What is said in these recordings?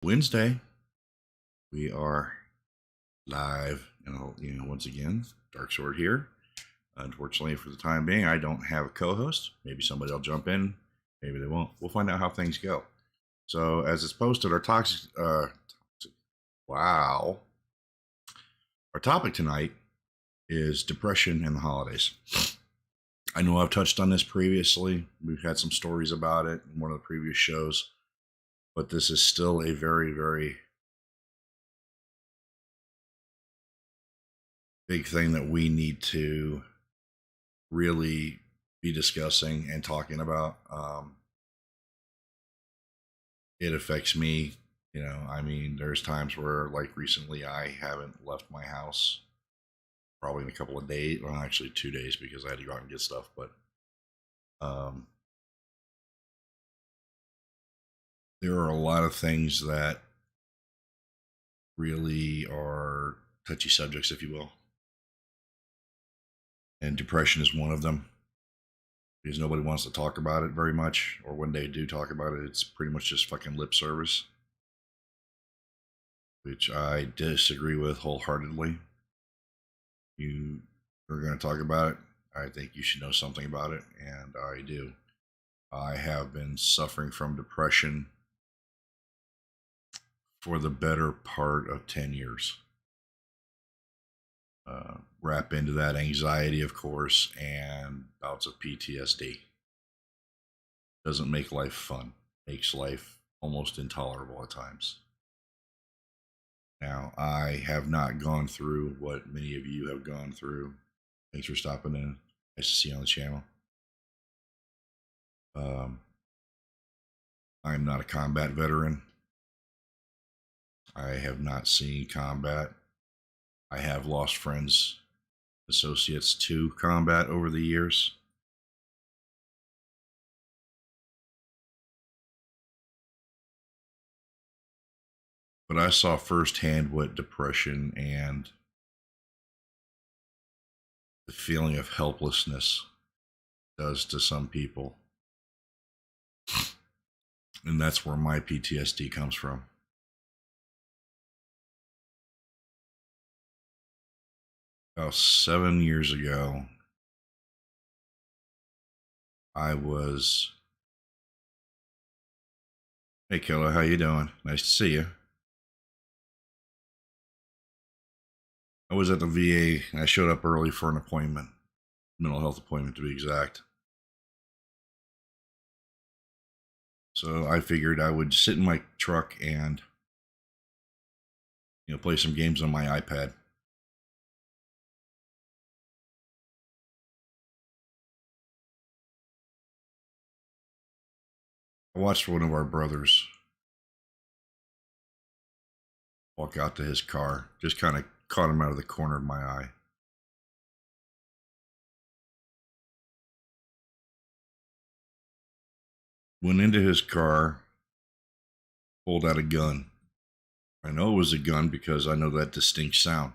Wednesday, we are live, and once again, Dark Sword here. Unfortunately, for the time being, I don't have a co-host. Maybe somebody will jump in. Maybe they won't. We'll find out how things go. So, as it's posted, wow, our topic tonight is depression and the holidays. I know I've touched on this previously. We've had some stories about it in one of the previous shows, but this is still a very, very big thing that we need to really be discussing and talking about. It affects me. I mean, there's times where, like recently, I haven't left my house probably in a couple of days. Well, actually, 2 days because I had to go out and get stuff. But um, there are a lot of things that really are touchy subjects, if you will. And depression is one of them because nobody wants to talk about it very much. Or when they do talk about it, it's pretty much just fucking lip service, which I disagree with wholeheartedly. You are going to talk about it. I think you should know something about it, and I do. I have been suffering from depression for the better part of 10 years. Wrap into that anxiety, of course, and bouts of PTSD. Doesn't make life fun, makes life almost intolerable at times. Now, I have not gone through what many of you have gone through. Thanks for stopping in. Nice to see you on the channel. I'm not a combat veteran. I have not seen combat. I have lost friends, associates to combat over the years. But I saw firsthand what depression and the feeling of helplessness does to some people. And that's where my PTSD comes from. About 7 years ago, I was, hey Killa, how you doing? Nice to see you. I was at the VA and I showed up early for an appointment, mental health appointment to be exact. So I figured I would sit in my truck and play some games on my iPad. I watched one of our brothers walk out to his car, just kind of caught him out of the corner of my eye. Went into his car, pulled out a gun. I know it was a gun because I know that distinct sound.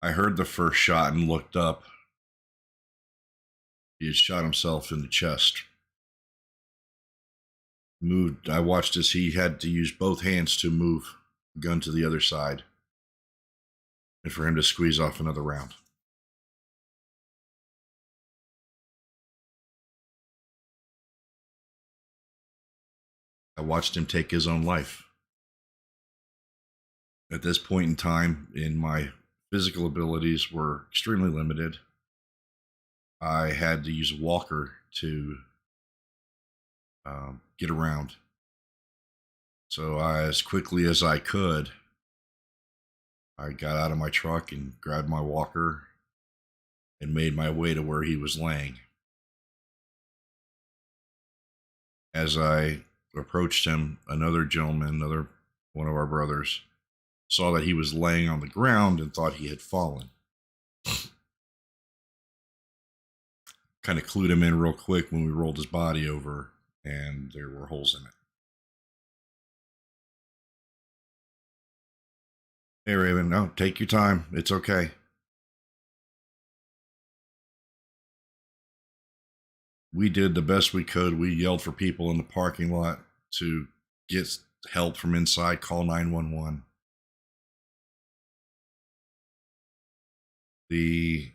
I heard the first shot and looked up. He had shot himself in the chest. Moved. I watched as he had to use both hands to move the gun to the other side and for him to squeeze off another round. I watched him take his own life. At this point in time, my physical abilities were extremely limited. I had to use a walker to get around. So as quickly as I could, I got out of my truck and grabbed my walker and made my way to where he was laying. As I approached him, another gentleman, one of our brothers, saw that he was laying on the ground and thought he had fallen. Kind of clued him in real quick when we rolled his body over, and there were holes in it. Hey, Raven, no, take your time. It's okay. We did the best we could. We yelled for people in the parking lot to get help from inside, call 911. The,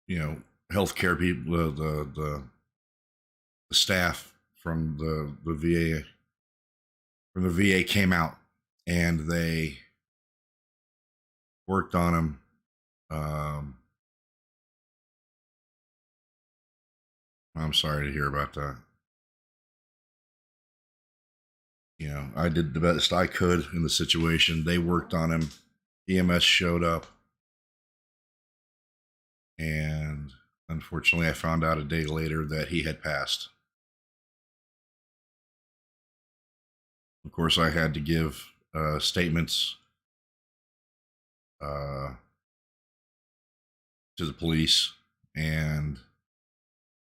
you know, healthcare people, the staff from the VA came out and they worked on him. I'm sorry to hear about that. You know, I did the best I could in the situation. They worked on him. EMS showed up, and unfortunately, I found out a day later that he had passed. Of course, I had to give statements to the police, and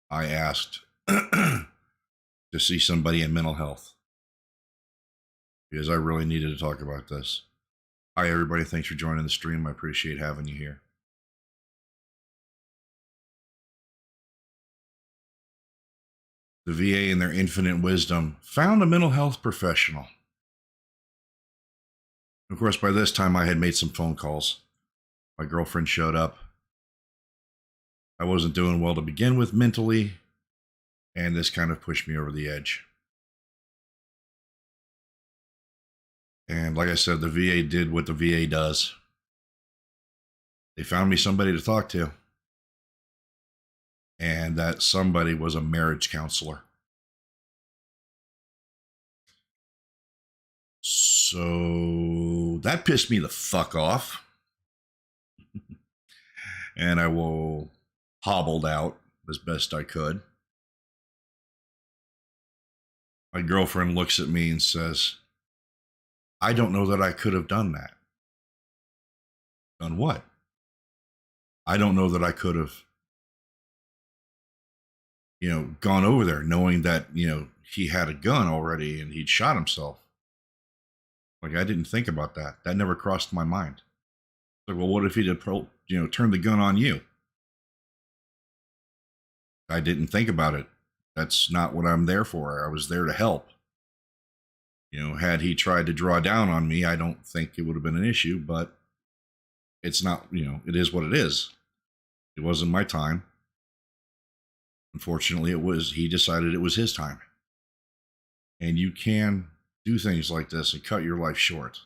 I asked to see somebody in mental health because I really needed to talk about this. Hi, everybody. Thanks for joining the stream. I appreciate having you here. The VA, in their infinite wisdom, found a mental health professional. Of course, by this time, I had made some phone calls. My girlfriend showed up. I wasn't doing well to begin with mentally, and this kind of pushed me over the edge. And like I said, the VA did what the VA does. They found me somebody to talk to. And that somebody was a marriage counselor. So that pissed me the fuck off. And I hobbled out as best I could. My girlfriend looks at me and says, I don't know that I could have done that. Done what? I don't know that I could have, gone over there knowing that, he had a gun already and he'd shot himself. Like, I didn't think about that. That never crossed my mind. Like, well, what if he did, turn the gun on you? I didn't think about it. That's not what I'm there for. I was there to help. Had he tried to draw down on me, I don't think it would have been an issue, but it's not, it is what it is. It wasn't my time. Unfortunately, he decided it was his time. And you can do things like this and cut your life short.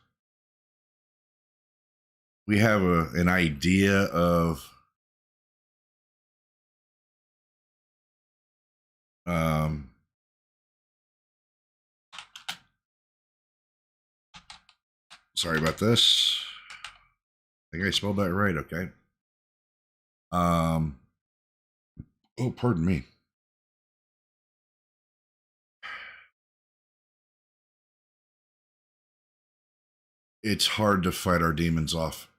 We have an idea of sorry about this. I think I spelled that right. Okay. Oh, pardon me. It's hard to fight our demons off.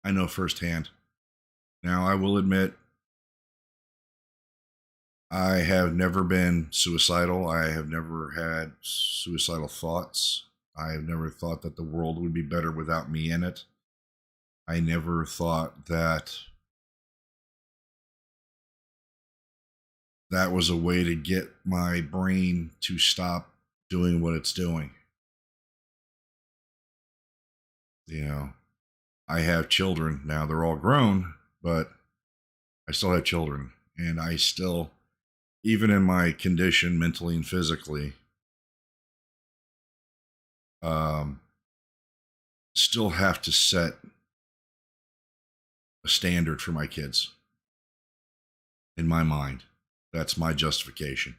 I know firsthand. Now, I will admit, I have never been suicidal. I have never had suicidal thoughts. I have never thought that the world would be better without me in it. I never thought that that was a way to get my brain to stop doing what it's doing. I have children now. They're all grown, but I still have children. And I still, even in my condition, mentally and physically, still have to set a standard for my kids. In my mind, that's my justification.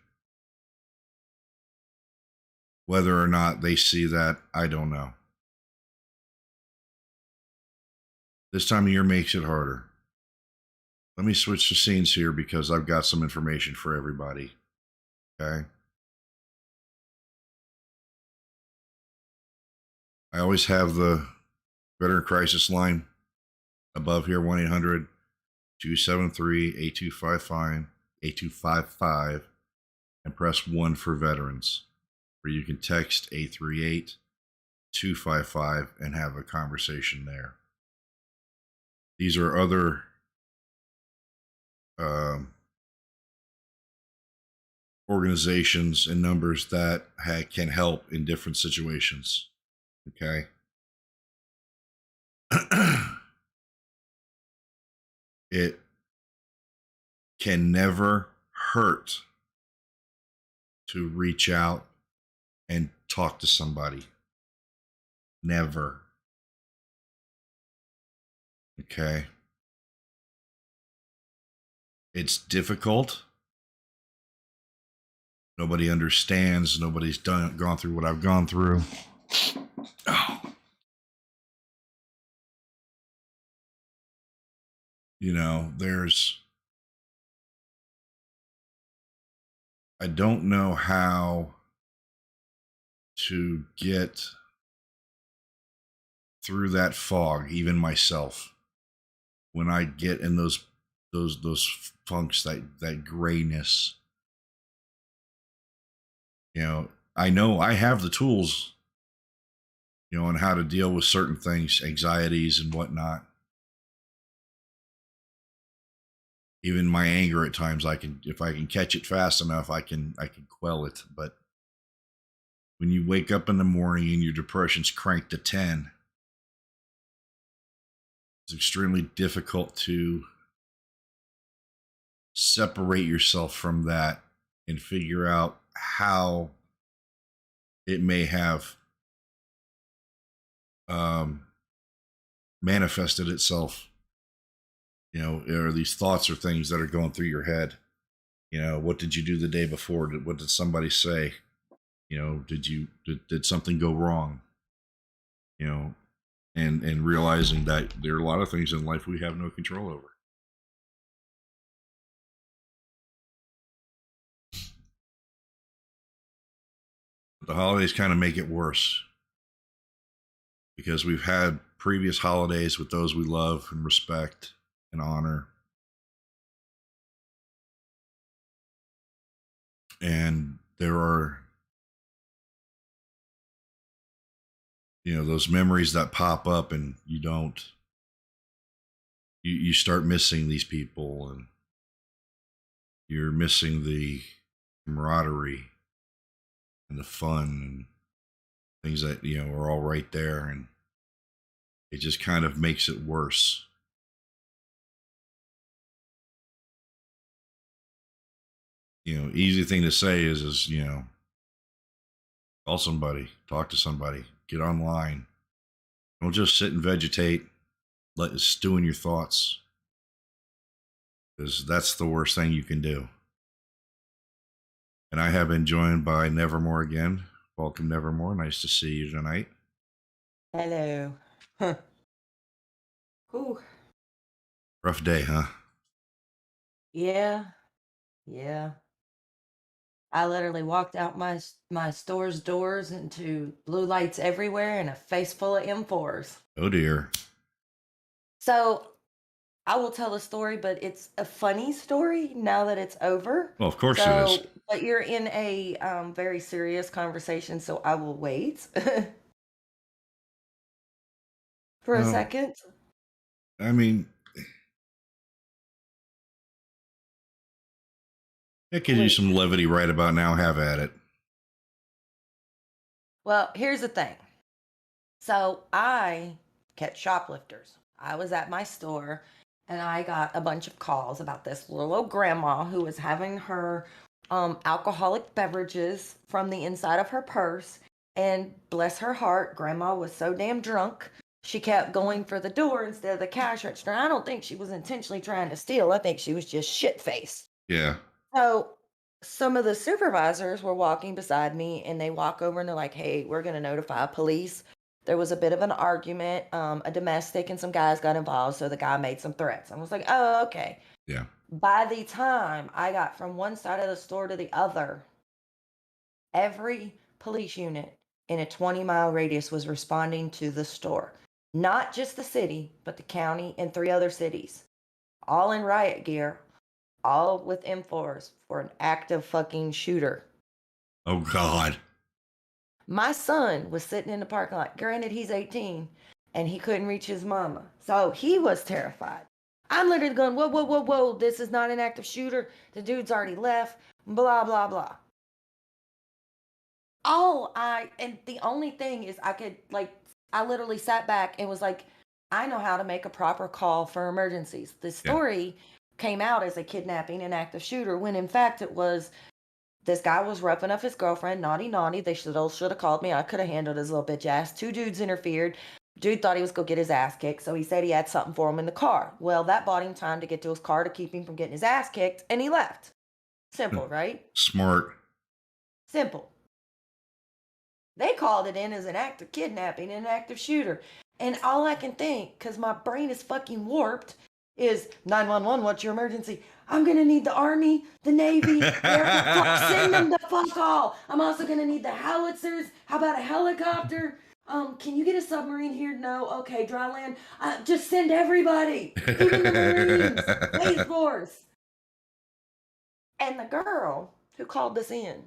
Whether or not they see that, I don't know. This time of year makes it harder. Let me switch the scenes here because I've got some information for everybody. Okay. I always have the Veteran Crisis line above here, 1-800-273-8255, and press 1 for veterans, where you can text 838-255 and have a conversation there. These are other um, organizations and numbers that can help in different situations. Okay. It can never hurt to reach out and talk to somebody. Never. Okay. It's difficult. Nobody understands. Nobody's gone through what I've gone through. Oh. You know, I don't know how to get through that fog, even myself. When I get in those funks, that grayness, I know I have the tools, on how to deal with certain things, anxieties and whatnot. Even my anger at times, if I can catch it fast enough, I can quell it. But when you wake up in the morning and your depression's cranked to 10, it's extremely difficult to separate yourself from that and figure out how it may have manifested itself. Or these thoughts or things that are going through your head. What did you do the day before? What did somebody say? Did something go wrong? And realizing that there are a lot of things in life we have no control over. The holidays kind of make it worse because we've had previous holidays with those we love and respect and honor. And there are, those memories that pop up and you start missing these people and you're missing the camaraderie and the fun and things that, are all right there. And it just kind of makes it worse. Easy thing to say is, call somebody, talk to somebody, get online. Don't just sit and vegetate, let it stew in your thoughts. Because that's the worst thing you can do. And I have been joined by Nevermore again. Welcome, Nevermore. Nice to see you tonight. Hello. Huh. Whew. Rough day, huh? Yeah. Yeah. I literally walked out my store's doors into blue lights everywhere and a face full of M4s. Oh dear. So I will tell a story, but it's a funny story now that it's over. Well, of course it is. So, but you're in a very serious conversation, so I will wait for a Well, second. I mean, it gives you Wait. some levity right about now. Have at it. Well, here's the thing. So I catch shoplifters. I was at my store and I got a bunch of calls about this little old grandma who was having her alcoholic beverages from the inside of her purse. And bless her heart, grandma was so damn drunk. She kept going for the door instead of the cash register. I don't think she was intentionally trying to steal. I think she was just shit faced. Yeah. So some of the supervisors were walking beside me and they walk over and they're like, hey, we're going to notify police. There was a bit of an argument, a domestic, and some guys got involved. So the guy made some threats. I was like, oh, okay. Yeah. By the time I got from one side of the store to the other, every police unit in a 20-mile radius was responding to the store. Not just the city, but the county and 3 other cities, all in riot gear, all with M4s for an active fucking shooter. Oh God. My son was sitting in the parking lot. Granted, he's 18 and he couldn't reach his mama. So he was terrified. I'm literally going, whoa, whoa, whoa, whoa. This is not an active shooter. The dude's already left. Blah, blah, blah. And the only thing is I could like, I literally sat back and was like, I know how to make a proper call for emergencies. The Yeah. story came out as a kidnapping and active shooter when in fact it was this guy was roughing up his girlfriend, naughty, naughty. They should have called me. I could have handled his little bitch ass. Two dudes interfered. Dude thought he was gonna get his ass kicked, so he said he had something for him in the car. Well, that bought him time to get to his car to keep him from getting his ass kicked, and he left. Simple, right? Smart. Simple. They called it in as an act of kidnapping and an active shooter. And all I can think, because my brain is fucking warped, is 911, what's your emergency? I'm going to need the Army, the Navy, the Air Force. Fuck, send them the fuck all. I'm also going to need the howitzers. How about a helicopter? Can you get a submarine here? No. Okay, dry land. Just send everybody, even the Marines, Space Force. And the girl who called this in,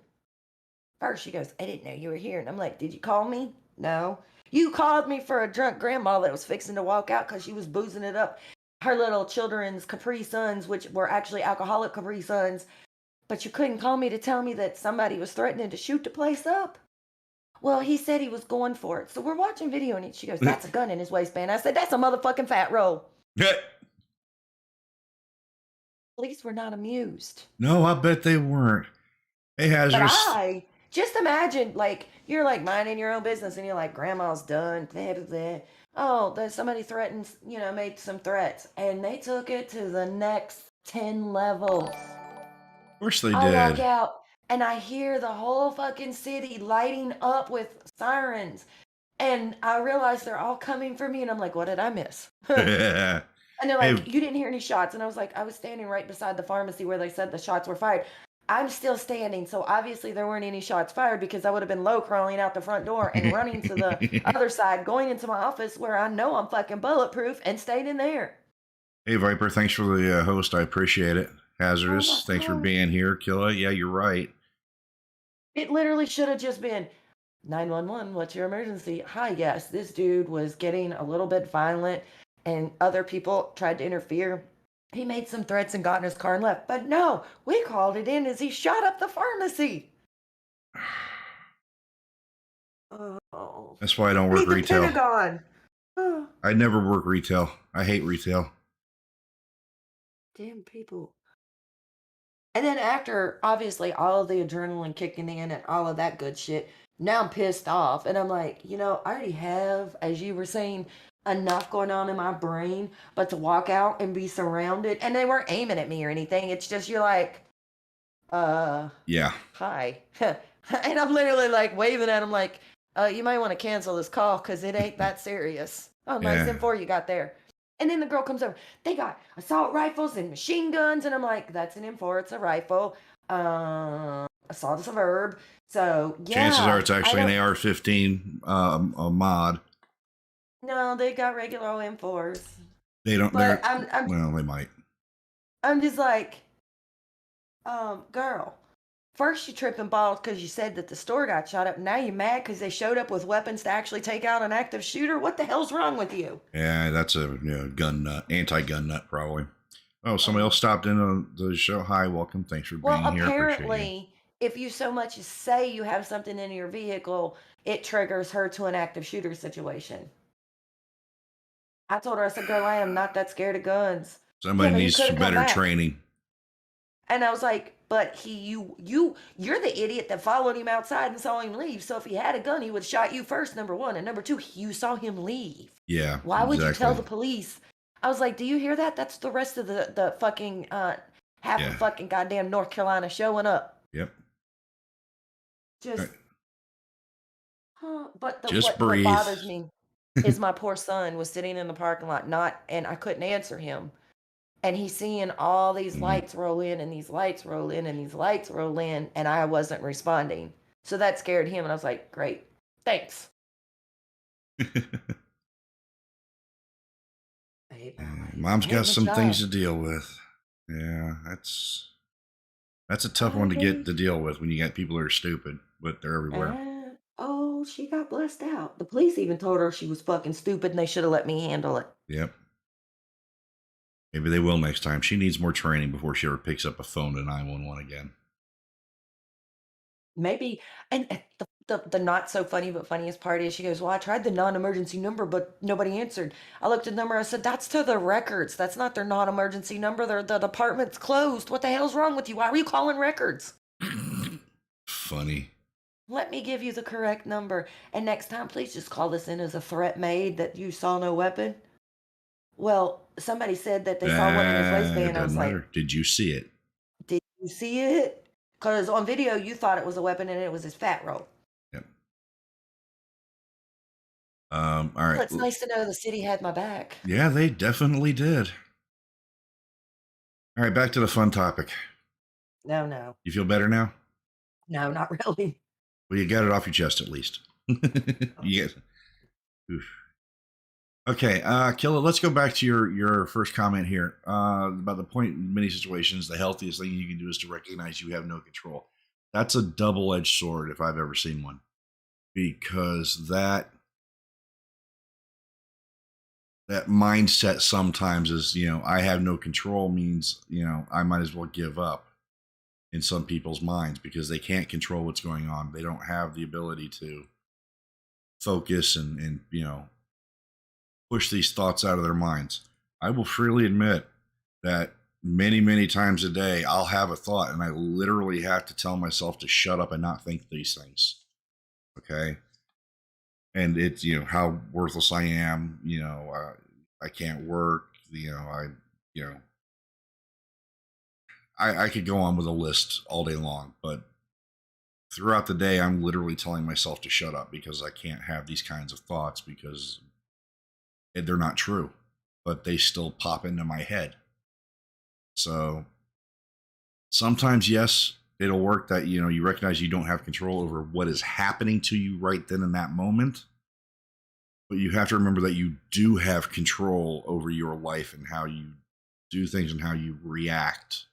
first, she goes, I didn't know you were here. And I'm like, did you call me? No. You called me for a drunk grandma that was fixing to walk out because she was boozing it up. Her little children's Capri Suns, which were actually alcoholic Capri Suns. But you couldn't call me to tell me that somebody was threatening to shoot the place up. Well, he said he was going for it. So we're watching video and she goes, that's a gun in his waistband. I said, that's a motherfucking fat roll. Police were not amused. No, I bet they weren't. Hey, But Hazardous. I just imagine, like, you're like minding your own business and you're like, grandma's done. Blah, blah, blah. Oh, there's somebody threatens, made some threats. And they took it to the next 10 levels. Of course they I walk did. out and I hear the whole fucking city lighting up with sirens. And I realize they're all coming for me. And I'm like, what did I miss? Hey, And they're like, you didn't hear any shots. And I was like, I was standing right beside the pharmacy where they said the shots were fired. I'm still standing. So obviously there weren't any shots fired because I would have been low crawling out the front door and running to the other side, going into my office where I know I'm fucking bulletproof and stayed in there. hey, Viper, thanks for the host. I appreciate it. Hazardous, Oh my thanks for God. being here. Killa, yeah, you're right. It literally should have just been 911. What's your emergency? Hi, yes. This dude was getting a little bit violent and other people tried to interfere. He made some threats and got in his car and left. But no, we called it in as he shot up the pharmacy. Oh, That's why I don't we work need the retail. Pentagon. Oh, I never work retail. I hate retail. damn people. And then after, obviously, all of the adrenaline kicking in and all of that good shit, now I'm pissed off. And I'm like, I already have, as you were saying, enough going on in my brain, but to walk out and be surrounded, and they weren't aiming at me or anything. It's just, you're like, Yeah. hi. And I'm literally like waving at them like, you might want to cancel this call because it ain't that serious. Oh, nice Yeah. M4 you got there. And then the girl comes over. They got assault rifles and machine guns. And I'm like, that's an M4. It's a rifle. Assault is a verb. So, yeah. Chances are it's actually an AR-15 a mod. No, they got regular M4s. They don't. But Well, they might. I'm just like, girl. First you tripping balls because you said that the store got shot up. Now you're mad because they showed up with weapons to actually take out an active shooter. What the hell's wrong with you? Yeah, that's a gun nut, anti-gun nut, probably. Oh, somebody else stopped in on the show. Hi, welcome. Thanks for being here. Apparently, if you so much as say you have something in your vehicle, it triggers her to an active shooter situation. I told her, I said, girl, I am not that scared of guns. Somebody needs some better training. And I was like, but you're the idiot that followed him outside and saw him leave. So if he had a gun, he would have shot you first, number one. And number two, you saw him leave. Yeah. Why would you tell the police? I was like, do you hear that? That's the rest of the fucking half of fucking goddamn North Carolina showing up. Yep. Just but Just what bothers me is my poor son was sitting in the parking lot, and I couldn't answer him. And he's seeing all these lights roll in and these lights roll in and these lights roll in, and I wasn't responding. So that scared him, and I was like, great, thanks. Mom's got some things to deal with. Yeah, that's a tough one to get to deal with when you got people that are stupid, but they're everywhere. Oh, she got blessed out. The police even told her she was fucking stupid and they should have let me handle it. Yep. Maybe they will next time. She needs more training before she ever picks up a phone to 911 again. Maybe, and the not so funny but funniest part is she goes, "Well, I tried the non-emergency number, but nobody answered." I looked at the number, I said, "That's to the records. That's not their non-emergency number. The department's closed. What the hell's wrong with you? Why were you calling records? Funny. Let me give you the correct number. And next time, please just call this in as a threat made that you saw no weapon." Well, somebody said that they saw one in his It waistband. I was doesn't like, matter. Did you see it? "Did you see it?" Because on video, you thought it was a weapon and it was his fat roll. Yep. All Well, right. it's nice to know the city had my back. Yeah, they definitely did. All right, back to the fun topic. No, no. You feel better now? No, not really. Well, you got it off your chest at least. You get. Oof. Okay, Killa, let's go back to your first comment here about the point in many situations, the healthiest thing you can do is to recognize you have no control. That's a double-edged sword if I've ever seen one, because that mindset sometimes is, I have no control means, I might as well give up in some people's minds because they can't control what's going on. They don't have the ability to focus and push these thoughts out of their minds. I will freely admit that many, many times a day, I'll have a thought and I literally have to tell myself to shut up and not think these things. Okay. And it's, how worthless I am, I can't work, I could go on with a list all day long, but throughout the day, I'm literally telling myself to shut up because I can't have these kinds of thoughts because they're not true, but they still pop into my head. So sometimes, yes, it'll work that, you recognize you don't have control over what is happening to you right then in that moment. But you have to remember that you do have control over your life and how you do things and how you react.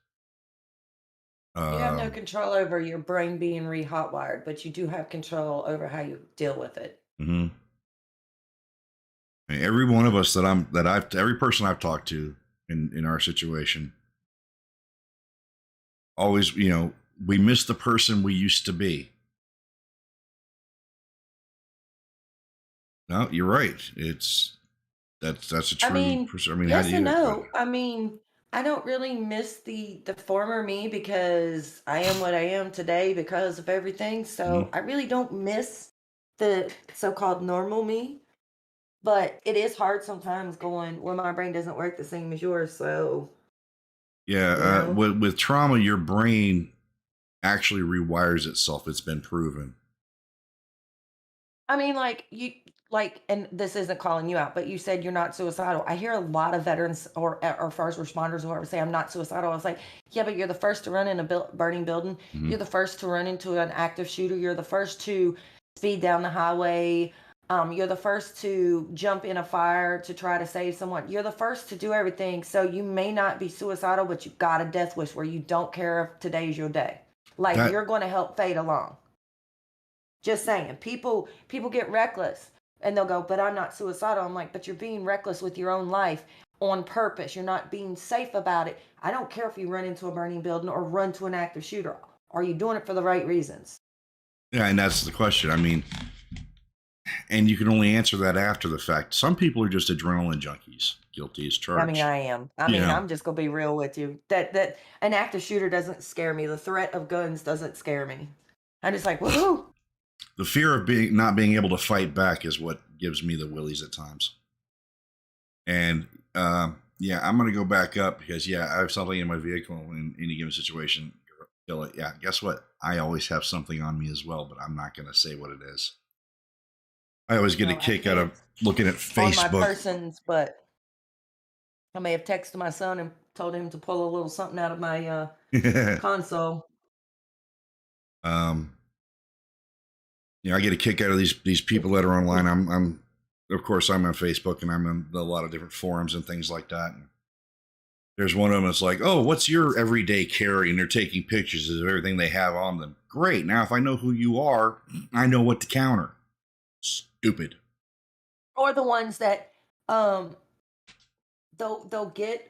You have no control over your brain being re-hotwired, but you do have control over how you deal with it. Mhm. Every one of us every person I've talked to in our situation, always, we miss the person we used to be. No, you're right. That's a I true mean, person. I mean, how do yes and you? no. I mean, I don't really miss the former me because I am what I am today because of everything. So Mhm. I really don't miss the so-called normal me. But it is hard sometimes going, well, my brain doesn't work the same as yours. So, Yeah, you know. with trauma, your brain actually rewires itself. It's been proven. I mean, like and this isn't calling you out, but you said you're not suicidal. I hear a lot of veterans or first responders or whoever say I'm not suicidal. I was like, yeah, but you're the first to run in a burning building. You're Mhm. the first to run into an active shooter. You're the first to speed down the highway. You're the first to jump in a fire to try to save someone. You're the first to do everything. So you may not be suicidal, but you've got a death wish where you don't care if today's your day. Like That you're going to help fade along. Just saying, people get reckless and they'll go, but I'm not suicidal. I'm like, but you're being reckless with your own life on purpose. You're not being safe about it. I don't care if you run into a burning building or run to an active shooter. Are you doing it for the right reasons? Yeah, and that's the question. I mean, and you can only answer that after the fact. Some people are just adrenaline junkies, guilty as I mean, charged. I am. I You mean, know, I'm just gonna be real with you. That an active shooter doesn't scare me. The threat of guns doesn't scare me. I'm just like, woohoo. the fear of not being able to fight back is what gives me the willies at times. And yeah, I'm gonna go back up because I have something in my vehicle in any given situation. Kill it. Yeah, guess what? I always have something on me as well, but I'm not gonna say what it is. I always get a Well, I kick out of can't looking at on my Facebook. persons, but I may have texted my son and told him to pull a little something out of my console. um, I get a kick out of these people that are online. I'm of course I'm on Facebook and I'm in a lot of different forums and things like that. And there's one of them that's like, oh, what's your everyday carry? And they're taking pictures of everything they have on them. Great. Now if I know who you are, I know what to counter. Stupid. Or the ones that um they'll get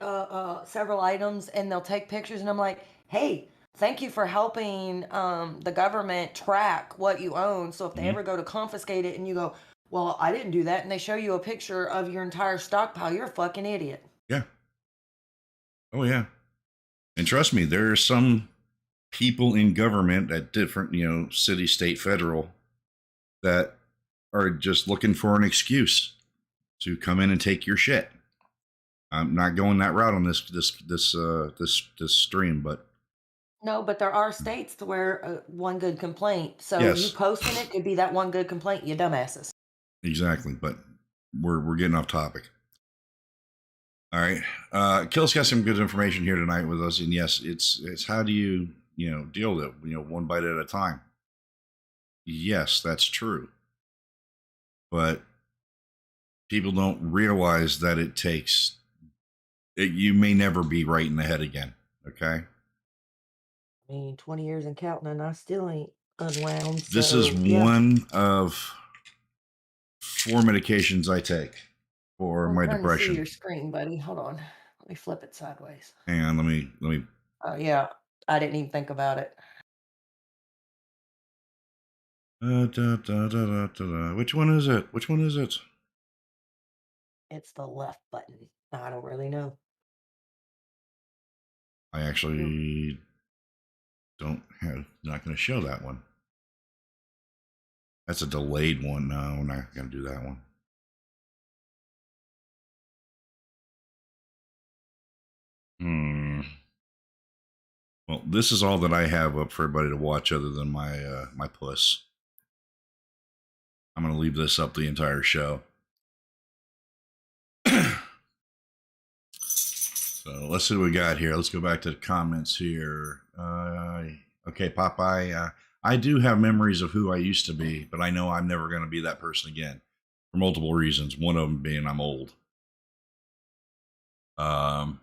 several items and they'll take pictures, and I'm like, hey, thank you for helping the government track what you own. So if they Hmm. ever go to confiscate it and you go, well, I didn't do that, and they show you a picture of your entire stockpile, you're a fucking idiot. Yeah. Oh yeah. And trust me, there are some people in government at different, city, state, federal, that are just looking for an excuse to come in and take your shit. I'm not going that route on this stream, but No, but there are states to where one good complaint. So you yes, posting it could be that one good complaint, you dumbasses. exactly. But we're getting off topic. All right, Kill's got some good information here tonight with us, and yes, it's how do you deal with it, one bite at a time. Yes, that's true, but people don't realize that it takes. You may never be right in the head again. Okay, I mean, 20 years and counting, and I still ain't unwound. this is So yeah, one of 4 medications I take for I'm my trying to see depression. your screen, buddy. Hold on. Let me flip it sideways. And let me. Oh, yeah. I didn't even think about it. Which one is it? Which one is it? It's the left button. I don't really know. I You actually don't have. Not going to show that one. That's a delayed one. No, we're not going to do that one. Hmm. Well, this is all that I have up for everybody to watch, other than my puss. I'm going to leave this up the entire show. So let's see what we got here. Let's go back to the comments here. Okay, Popeye. I do have memories of who I used to be, but I know I'm never going to be that person again for multiple reasons. One of them being I'm old. Um,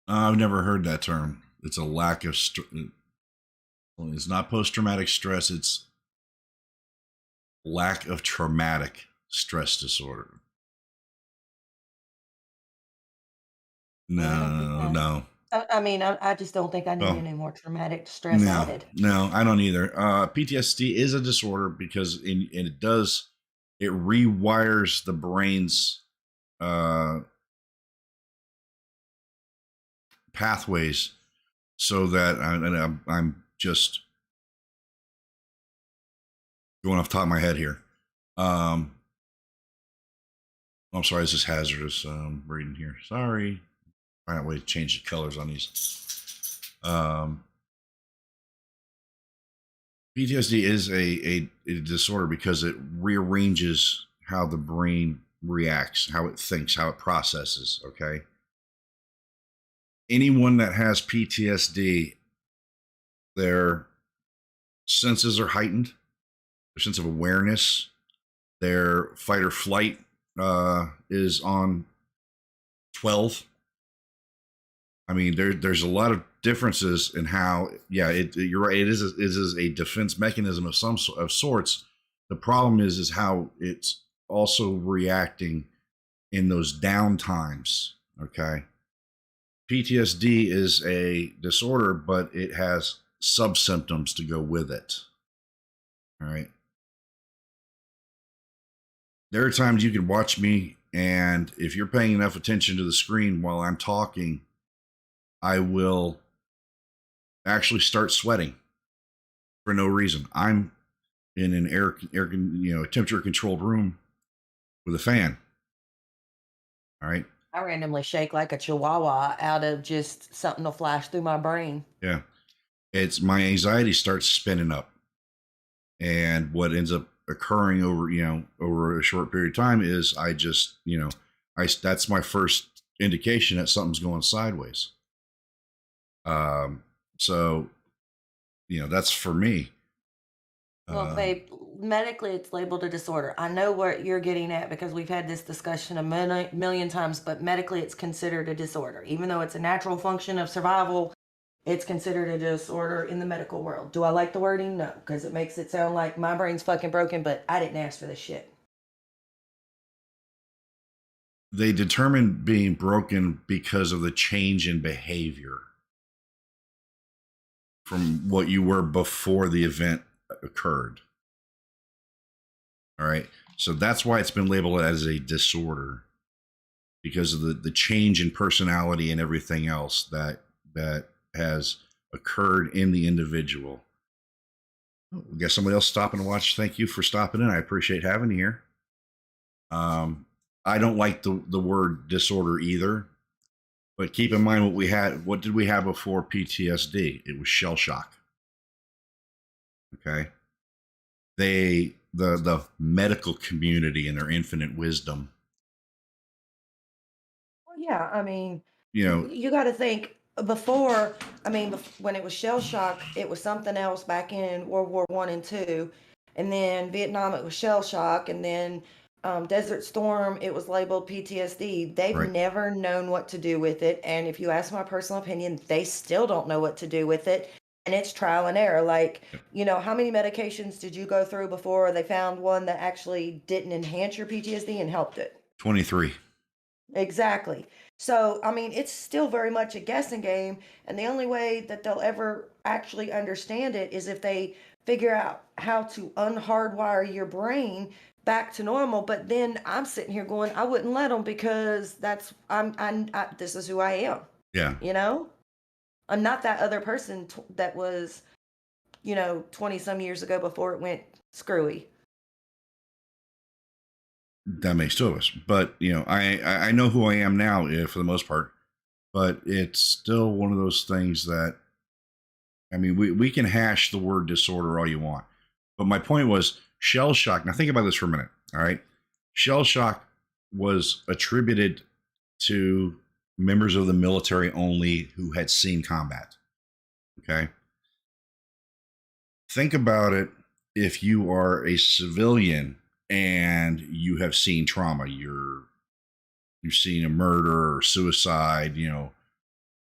I've never heard that term. It's a lack of. It's not post traumatic stress. It's lack of traumatic stress disorder. I don't get No, that. no. I mean, I just don't think I need Well, any more traumatic stress no, added. no, I don't either. PTSD is a disorder because it rewires the brain's uh, pathways so that I'm just going off the top of my head here. I'm sorry, this is hazardous reading here. Sorry. Find a way to change the colors on these. PTSD is a disorder because it rearranges how the brain reacts, how it thinks, how it processes. Okay. Anyone that has PTSD, their senses are heightened, their sense of awareness, their fight or flight is on 12. I mean, there's a lot of differences in how, yeah, you're right. It is a defense mechanism of of sorts. The problem is how it's also reacting in those down times. Okay, PTSD is a disorder, but it has sub symptoms to go with it. All right, there are times you can watch me, and if you're paying enough attention to the screen while I'm talking, I will actually start sweating for no reason. I'm in an temperature controlled room with a fan. All right. I randomly shake like a chihuahua out of just something to flash through my brain. Yeah. It's my anxiety starts spinning up. And what ends up occurring over a short period of time is I just, that's my first indication that something's going sideways. Um, so, that's for me. Well, Um, babe, medically it's labeled a disorder. I know what you're getting at because we've had this discussion a million times, but medically it's considered a disorder. Even though it's a natural function of survival, it's considered a disorder in the medical world. Do I like the wording? No, because it makes it sound like my brain's fucking broken, but I didn't ask for this shit. They determined being broken because of the change in behavior from what you were before the event occurred. All right. So that's why it's been labeled as a disorder, because of the change in personality and everything else that has occurred in the individual. We got somebody else stopping to watch. Thank you for stopping in. I appreciate having you here. I don't like the word disorder either, but keep in mind what we had. What did we have before PTSD? It was shell shock. Okay. The medical community and their infinite wisdom, Well, yeah, I mean, you know, you got to think before. I mean, when it was shell shock, it was something else back in World War One and Two, and then Vietnam, it was shell shock, and then Desert Storm, it was labeled PTSD. They've right? never known what to do with it, and if you ask my personal opinion, they still don't know what to do with it, and it's trial and error. Like, how many medications did you go through before they found one that actually didn't enhance your PTSD and helped it? 23. Exactly. So, I mean, it's still very much a guessing game, and the only way that they'll ever actually understand it is if they figure out how to unhardwire your brain back to normal. But then I'm sitting here going, I wouldn't let them because this is who I am, Yeah, you know? I'm not that other person that was, 20 some years ago before it went screwy. that makes two of us. But I know who I am now, for the most part. But it's still one of those things that, I mean, we can hash the word disorder all you want, but my point was shell shock. Now think about this for a minute. All right, shell shock was attributed to members of the military only who had seen combat. Okay, think about it. If you are a civilian and you have seen trauma, you've seen a murder or suicide,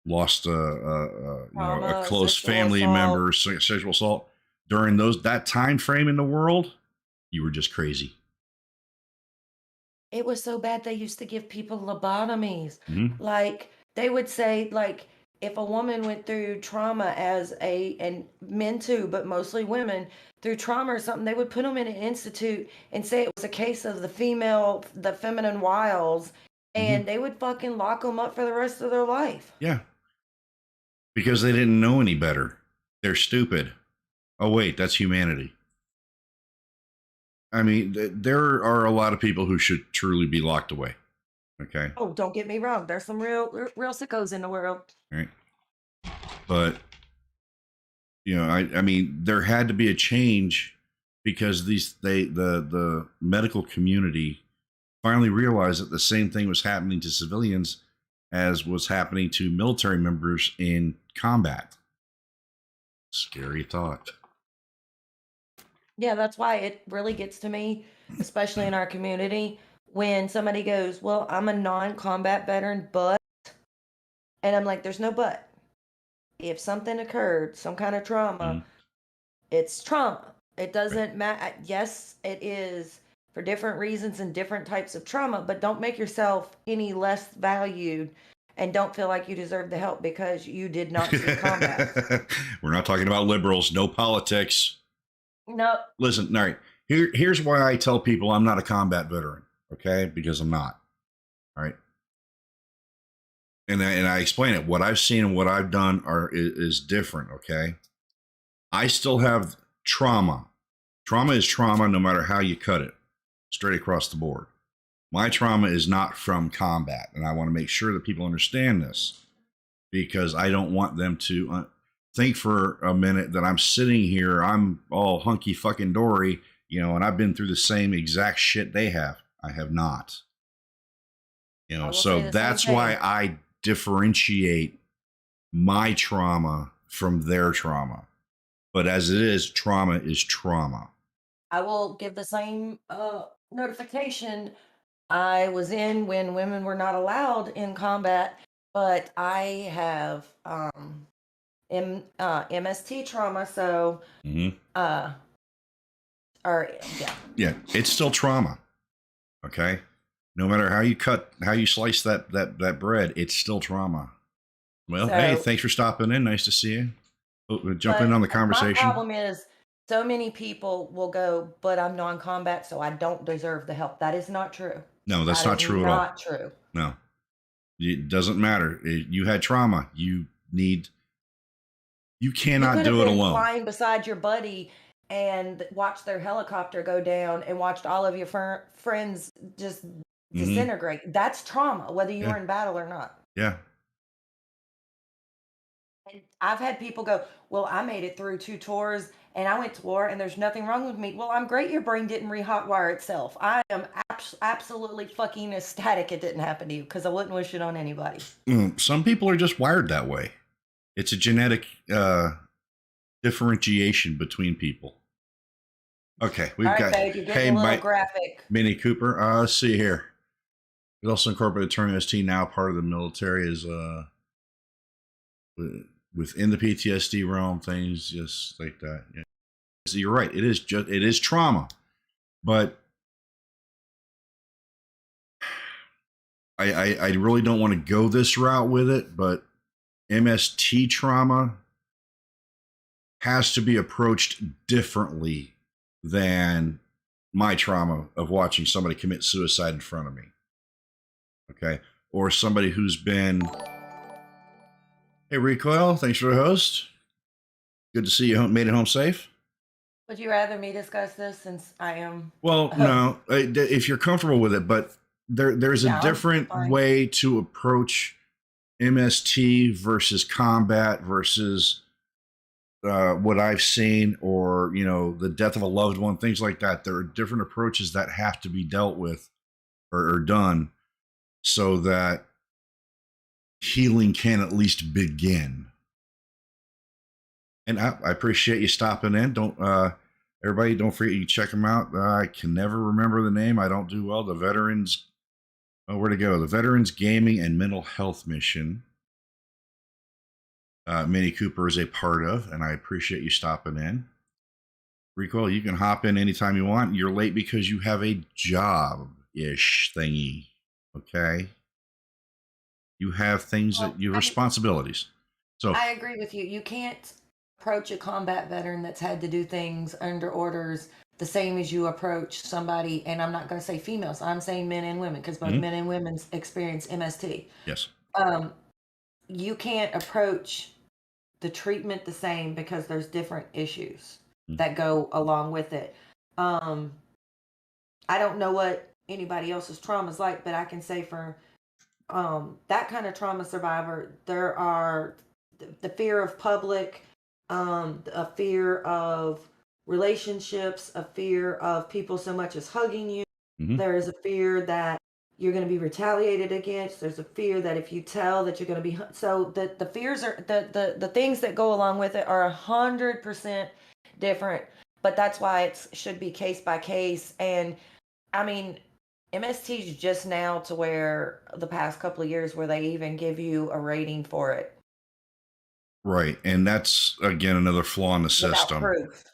lost a Trauma, close sexual family assault. member, sexual assault during that time frame in the world, you were just crazy. It was so bad they used to give people lobotomies. Mm-hmm. Like, they would say, like, if a woman went through trauma and men too, but mostly women, through trauma or something, they would put them in an institute and say it was a case of the feminine wiles, Mm-hmm. and they would fucking lock them up for the rest of their life. Yeah, because they didn't know any better. They're stupid. Oh wait, that's humanity. I mean, there are a lot of people who should truly be locked away. Okay, Oh, don't get me wrong. There's some real sickos in the world. all right, but I mean, there had to be a change because the medical community finally realized that the same thing was happening to civilians as was happening to military members in combat. Scary thought. Yeah, that's why it really gets to me, especially in our community, when somebody goes, "Well, I'm a non-combat veteran, but," and I'm like, "There's no but. If something occurred, some kind of trauma, Mhm. it's trauma. It Right. doesn't matter. Yes, it is for different reasons and different types of trauma, but don't make yourself any less valued and don't feel like you deserve the help because you did not see combat." We're not talking about liberals, no politics. No, Listen, all right. Here's why I tell people I'm not a combat veteran, okay? Because I'm not. All right. And I explain it. What I've seen and what I've done is different, okay? I still have trauma. Trauma is trauma no matter how you cut it, straight across the board. My trauma is not from combat, and I want to make sure that people understand this because I don't want them to think for a minute that I'm sitting here, I'm all hunky fucking dory, and I've been through the same exact shit they have. I have not. I will So say the same that's why thing. I differentiate my trauma from their trauma. But as it is, trauma is trauma. I will give the same notification. I was in when women were not allowed in combat, but I have MST trauma. So, Mm-hmm. uh, or yeah, Yeah, it's still trauma. Okay, no matter how you slice that bread, it's still trauma. Well, hey, so thanks for stopping in. Nice to see you. Oh, jump in but on the my conversation. problem is so many people will go, but I'm non-combat, so I don't deserve the help. That is not true. No, that's That not is true at all. not true. No, it doesn't matter. You had trauma. You You cannot could have do it been alone. flying beside your buddy and watched their helicopter go down and watched all of your friends just Mm-hmm. disintegrate. That's trauma, whether you Yeah, were in battle or not. yeah. And I've had people go, "Well, I made it through 2 tours and I went to war and there's nothing wrong with me." Well, I'm great your brain didn't re-hotwire itself. I am absolutely fucking ecstatic it didn't happen to you because I wouldn't wish it on anybody. Some people are just wired that way. It's a genetic differentiation between people. Okay, All we've right, got babe, you're getting hey a little Mike graphic. Mini Cooper. Let's see here. It also incorporated turning ST now part of the military is within the PTSD realm, things just like that. Yeah. So you're right. It is trauma, but I really don't want to go this route with it. But MST trauma has to be approached differently than my trauma of watching somebody commit suicide in front of me. Okay, or somebody who's been. Hey, Recoil, thanks for the host. Good to see you made it home safe. Would you rather me discuss this since I am Well, no, if you're comfortable with it, but there's a yeah, I'm different fine. way to approach MST versus combat versus what I've seen, or the death of a loved one, things like that. There are different approaches that have to be dealt with or done so that healing can at least begin. And I appreciate you stopping in. Don't everybody don't forget you check them out. I can never remember the name. I don't do well. The Veterans. Oh, where to go? The Veterans Gaming and Mental Health Mission. Mini Cooper is a part of, and I appreciate you stopping in. Recoil, you can hop in anytime you want. You're late because you have a job ish thingy. Okay. You have things that Well, you responsibilities. So, I agree with you. You can't approach a combat veteran that's had to do things under orders the same as you approach somebody, and I'm not going to say females, I'm saying men and women because both mhm, men and women experience MST. yes. Um, you can't approach the treatment the same because there's different issues Mm. that go along with it. Um, I don't know what anybody else's trauma is like, but I can say for that kind of trauma survivor, there are the fear of public, a fear of relationships, a fear of people so much as hugging you. Mm-hmm. There is a fear that you're going to be retaliated against. There's a fear that if you tell that you're going to be so the fears are the things that go along with it are 100% different. But that's why it should be case by case. And I mean, MST is just now to where the past couple of years where they even give you a rating for it Right. And that's, again, another flaw in the without system. proof.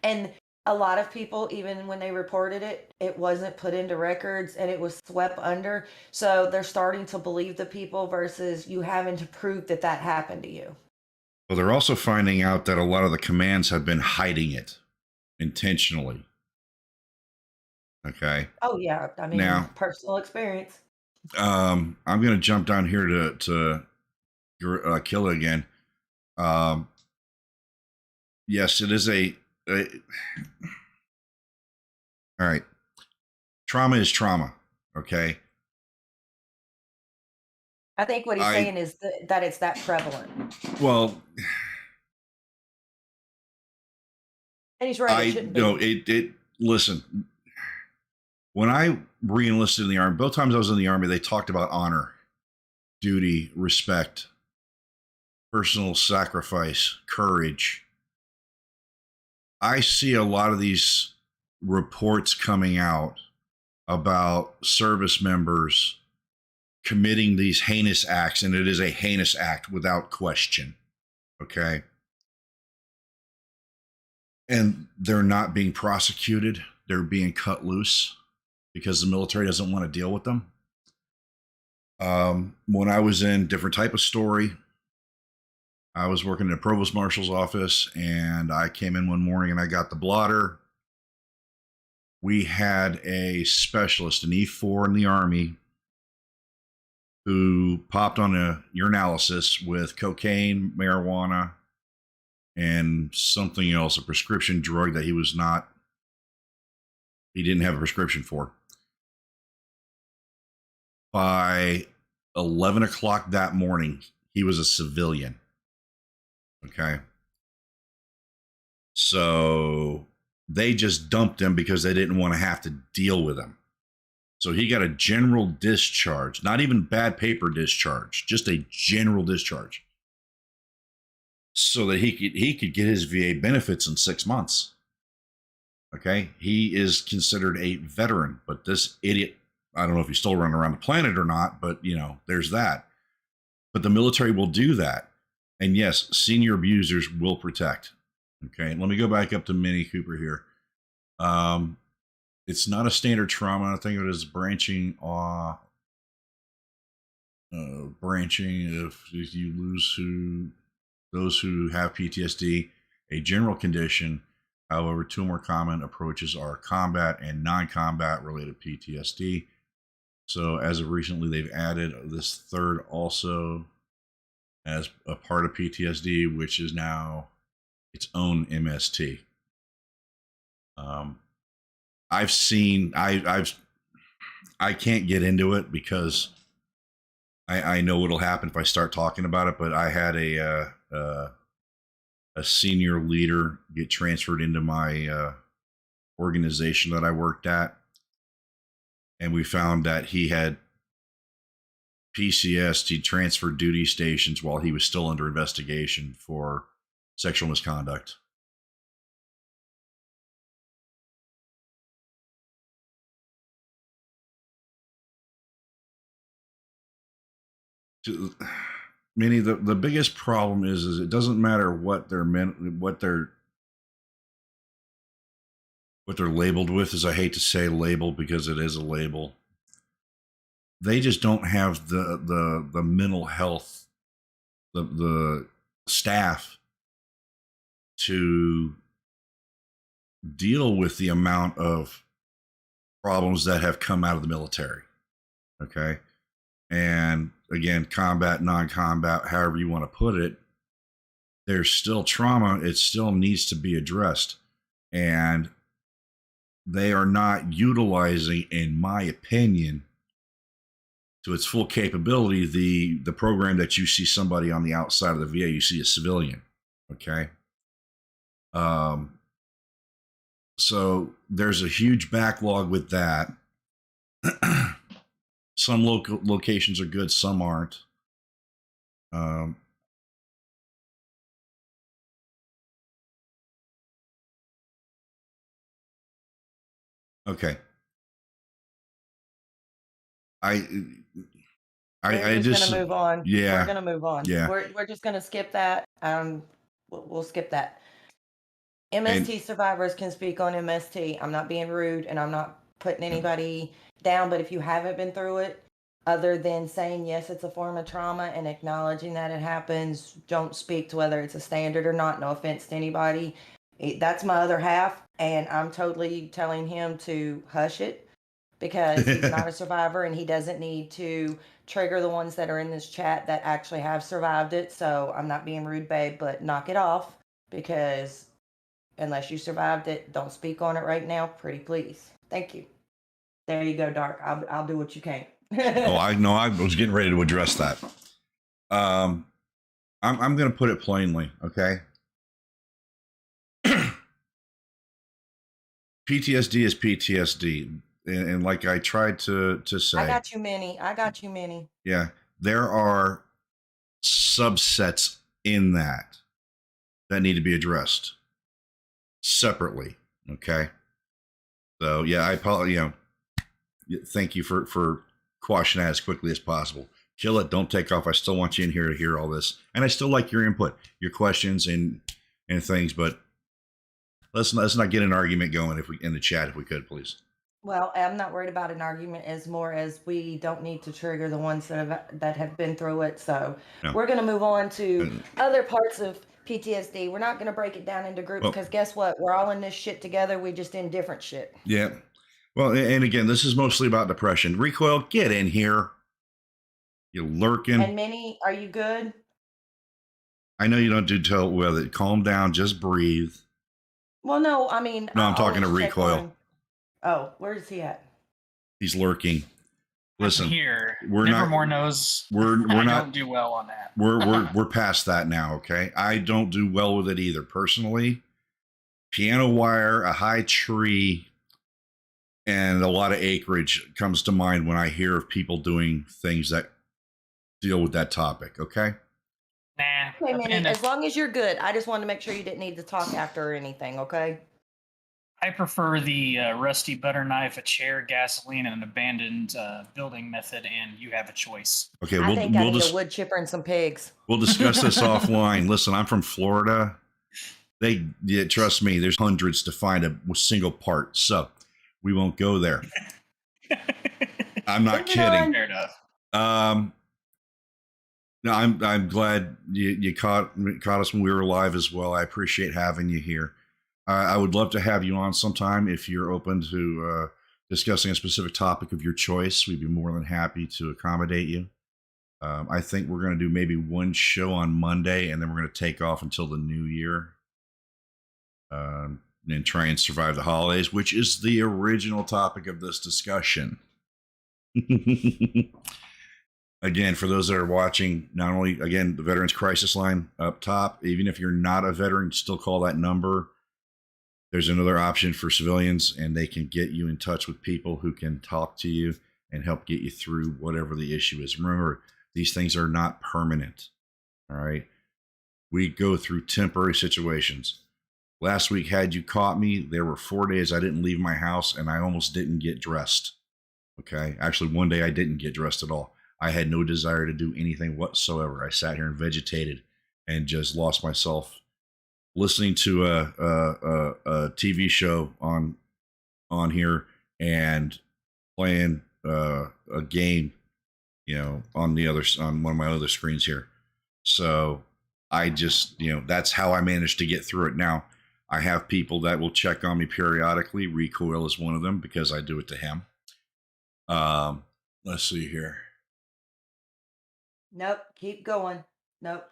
And a lot of people, even when they reported it, it wasn't put into records and it was swept under. So they're starting to believe the people versus you having to prove that that happened to you. Well, they're also finding out that a lot of the commands have been hiding it intentionally. Okay. Oh, yeah. I mean, Now, personal experience. I'm going to jump down here to kill it again. Um, yes, it is a. All right. Trauma is trauma. Okay. I think what he's I, saying is that it's that prevalent. well, And he's right, it I shouldn't no, be. listen, when I re-enlisted in the army, both times I was in the army, they talked about honor, duty, respect, personal sacrifice, courage. I see a lot of these reports coming out about service members committing these heinous acts, and it is a heinous act without question. Okay. And they're not being prosecuted. They're being cut loose because the military doesn't want to deal with them. When I was in different type of story, I was working in a provost marshal's office, and I came in one morning and I got the blotter. We had a specialist, an E4 in the Army, who popped on a urinalysis with cocaine, marijuana, and something else, a prescription drug that he didn't have a prescription for. By 11 o'clock that morning, he was a civilian. Okay. So they just dumped him because they didn't want to have to deal with him. So he got a general discharge, not even bad paper discharge, just a general discharge, so that he could get his VA benefits in 6 months. Okay, he is considered a veteran, but this idiot, I don't know if he's still running around the planet or not, but there's that. But the military will do that, and yes, senior abusers will protect. Okay, let me go back up to Minnie Cooper here. It's not a standard trauma. I think it is branching if you lose those who have PTSD, a general condition. However, two more common approaches are combat and non-combat related PTSD. So as of recently, they've added this third also as a part of PTSD, which is now its own MST. I can't get into it because I know what'll happen if I start talking about it, but I had a senior leader get transferred into my organization that I worked at, and we found that he had PCS. He transferred duty stations while he was still under investigation for sexual misconduct. Meaning the biggest problem is it doesn't matter what they're labeled with, as I hate to say label because it is a label. They just don't have the mental health, the staff to deal with the amount of problems that have come out of the military. Okay. And again, combat, non-combat, however you want to put it, there's still trauma. It still needs to be addressed. And they are not utilizing, in my opinion, to its full capability, the program that you see somebody on the outside of the VA, you see a civilian. Okay. So there's a huge backlog with that. Some locations are good, some aren't. Okay. I We're just gonna move on. Yeah. We're gonna move on. Yeah. We're just gonna skip that. We'll skip that. MST survivors can speak on MST. I'm not being rude and I'm not putting anybody down, but if you haven't been through it, other than saying yes, it's a form of trauma and acknowledging that it happens, don't speak to whether it's a standard or not. No offense to anybody. That's my other half, and I'm totally telling him to hush it because he's not a survivor and he doesn't need to trigger the ones that are in this chat that actually have survived it. So I'm not being rude, babe, but knock it off, because unless you survived it, don't speak on it right now. Pretty please. Thank you. There you go, Dark. I'll do what you can. Oh, I know. I was getting ready to address that. I'm going to put it plainly. Okay. PTSD is PTSD. And like I tried to say, I got you, Minnie. Yeah. There are subsets in that need to be addressed separately. Okay. So yeah, I probably, thank you for quashing that as quickly as possible. Kill it. Don't take off. I still want you in here to hear all this, and I still like your input, your questions, and things. But let's not get an argument going if we in the chat if we could, please. Well, I'm not worried about an argument as more as we don't need to trigger the ones that have been through it. So No. we're going to move on to other parts of PTSD. We're not going to break it down into groups because guess what? We're all in this shit together. We just in different shit. Yeah. Well, and again, this is mostly about depression. Recoil, get in here. You're lurking. And Minnie, are you good? I know you don't do tell whether calm down, just breathe. Well, no, I mean, no, I'm talking to Recoil. Oh, where is he at? He's lurking. Listen, I'm here. We're Nevermore not, knows we're I not don't do well on that. We're past that now. Okay, I don't do well with it either personally. Piano wire, a high tree, and a lot of acreage comes to mind when I hear of people doing things that deal with that topic. Okay. Nah. Wait a minute. As long as you're good, I just wanted to make sure you didn't need to talk after or anything. Okay. I prefer the rusty butter knife, a chair, gasoline, and an abandoned building method, and you have a choice. Okay, I think I need a wood chipper and some pigs. We'll discuss this offline. Listen, I'm from Florida. Trust me, there's hundreds to find a single part, so we won't go there. I'm not kidding. Fair enough. No, I'm glad you caught us when we were live as well. I appreciate having you here. I would love to have you on sometime if you're open to discussing a specific topic of your choice. We'd be more than happy to accommodate you. I think we're going to do maybe one show on Monday, and then we're going to take off until the new year and try and survive the holidays, which is the original topic of this discussion. Again, for those that are watching, not only, again, the Veterans Crisis Line up top, even if you're not a veteran, still call that number. There's another option for civilians, and they can get you in touch with people who can talk to you and help get you through whatever the issue is. Remember, these things are not permanent. All right. We go through temporary situations. Last week, had you caught me, there were 4 days I didn't leave my house, and I almost didn't get dressed. Okay. Actually, one day I didn't get dressed at all. I had no desire to do anything whatsoever. I sat here and vegetated and just lost myself listening to a TV show on here and playing a game, on one of my other screens here. So I just, that's how I managed to get through it. Now I have people that will check on me periodically. Recoil is one of them because I do it to him. Let's see here. Nope. Keep going. Nope.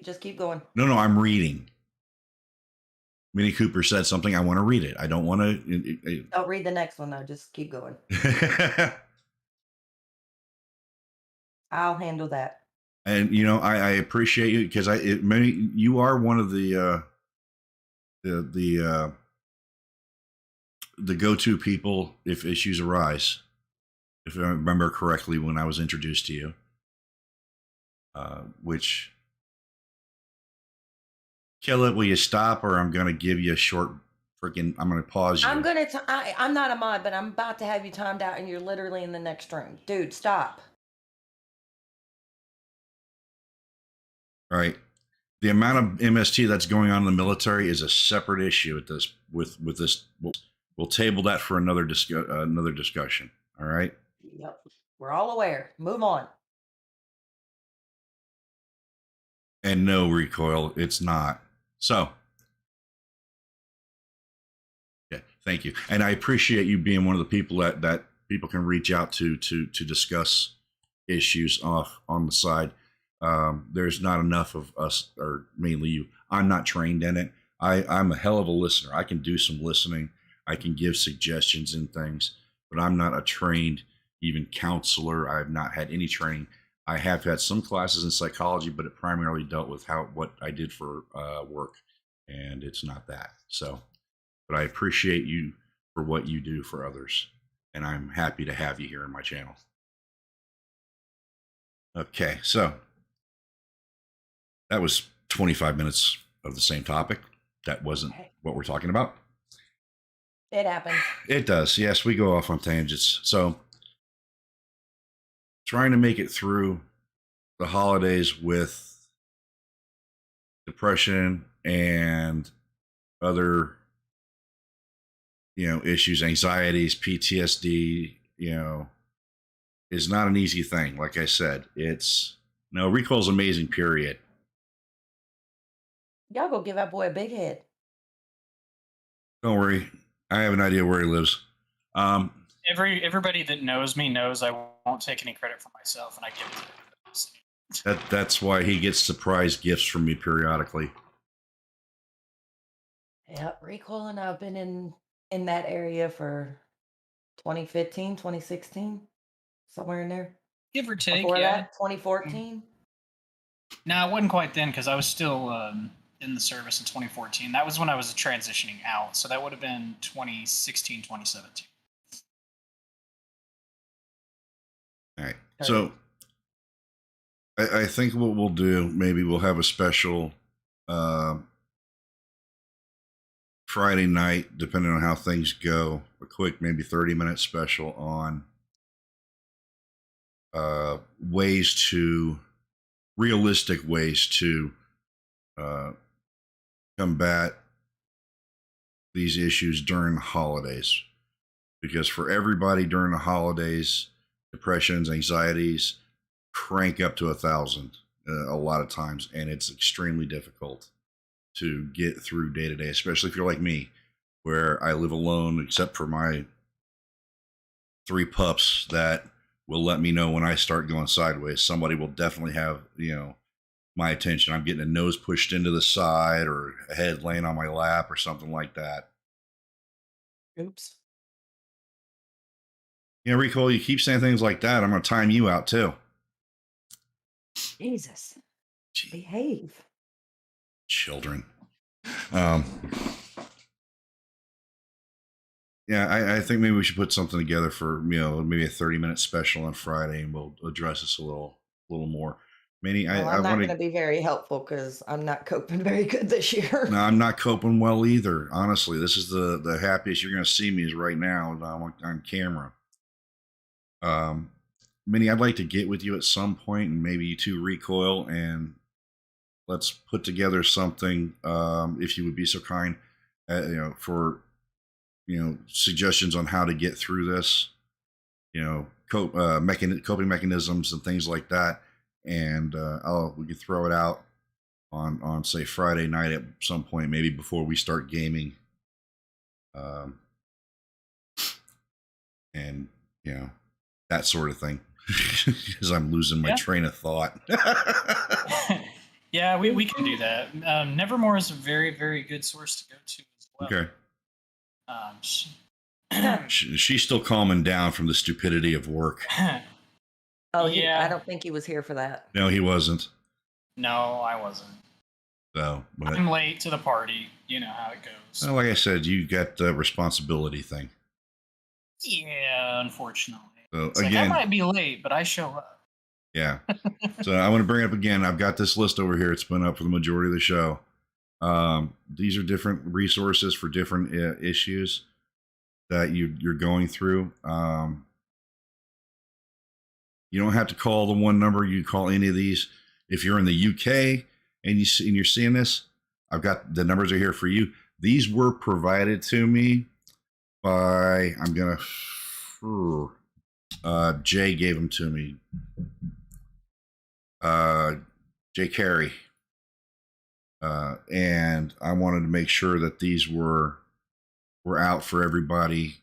Just keep going. No, I'm reading. Minnie Cooper said something. I want to read it. I don't want to. Don't read the next one though. Just keep going. I'll handle that. And I appreciate you because you are one of the go-to people if issues arise. If I remember correctly, when I was introduced to you, which. Kill it. Will you stop, or I'm going to give you a short freaking. I'm going to pause you. I'm not a mod, but I'm about to have you timed out, and you're literally in the next room, dude. Stop. All right. The amount of MST that's going on in the military is a separate issue at this. With this, we'll table that for another discussion. All right. Yep. We're all aware. Move on. And no, Recoil, it's not. So, yeah, thank you. And I appreciate you being one of the people that people can reach out to discuss issues off on the side. There's not enough of us, or mainly you. I'm not trained in it. I'm a hell of a listener. I can do some listening. I can give suggestions and things, but I'm not a trained even counselor. I have not had any training. I have had some classes in psychology, but it primarily dealt with what I did for work, and it's not that. So, but I appreciate you for what you do for others, and I'm happy to have you here in my channel. Okay, so that was 25 minutes of the same topic. That wasn't what we're talking about. It happens. It does. Yes, we go off on tangents. So, trying to make it through the holidays with depression and other, issues, anxieties, PTSD, is not an easy thing. Like I said, it's no recoil's amazing. Period. Y'all go give that boy a big head. Don't worry, I have an idea where he lives. Um, Everybody that knows me knows I won't take any credit for myself, and I give it to everybody else. that's why he gets surprise gifts from me periodically. Yep, Recoil and I've been in that area for 2015, 2016, somewhere in there. Give or take, Before yeah. that, 2014. No, it wasn't quite then because I was still in the service in 2014. That was when I was transitioning out, so that would have been 2016, 2017. All right. So I think what we'll do, maybe we'll have a special Friday night, depending on how things go, a quick maybe 30-minute special on realistic ways to combat these issues during the holidays. Because for everybody during the holidays, depressions, anxieties crank up to 1,000 a lot of times, and it's extremely difficult to get through day to day, especially if you're like me, where I live alone, except for my 3 pups that will let me know when I start going sideways. Somebody will definitely have, my attention. I'm getting a nose pushed into the side or a head laying on my lap or something like that. Oops. Rico, you keep saying things like that, I'm going to time you out too. Jesus. Behave. Children. Yeah, I think maybe we should put something together for, maybe a 30-minute special on Friday, and we'll address this a little more. Manny, Well, I I'm not want going to be very helpful because I'm not coping very good this year. No, I'm not coping well either. Honestly, this is the happiest you're going to see me is right now on camera. Minnie, I'd like to get with you at some point, and maybe you two recoil, and let's put together something. If you would be so kind, for suggestions on how to get through this, coping mechanisms and things like that, and we can throw it out on say Friday night at some point, maybe before we start gaming, and that sort of thing. Because I'm losing my train of thought. Yeah, we can do that. Nevermore is a very, very good source to go to as well. Okay. She's still calming down from the stupidity of work. Oh, yeah. I don't think he was here for that. No, he wasn't. No, I wasn't. So, but I'm late to the party. You know how it goes. Well, like I said, you got the responsibility thing. Yeah, unfortunately. So it's again, like I might be late, but I show up. Yeah. So I want to bring it up again. I've got this list over here. It's been up for the majority of the show. These are different resources for different issues that you're going through. You don't have to call the one number. You call any of these. If you're in the UK and you're seeing this, I've got the numbers are here for you. These were provided to me by Jay gave them to me. Jay Carey. And I wanted to make sure that these were out for everybody.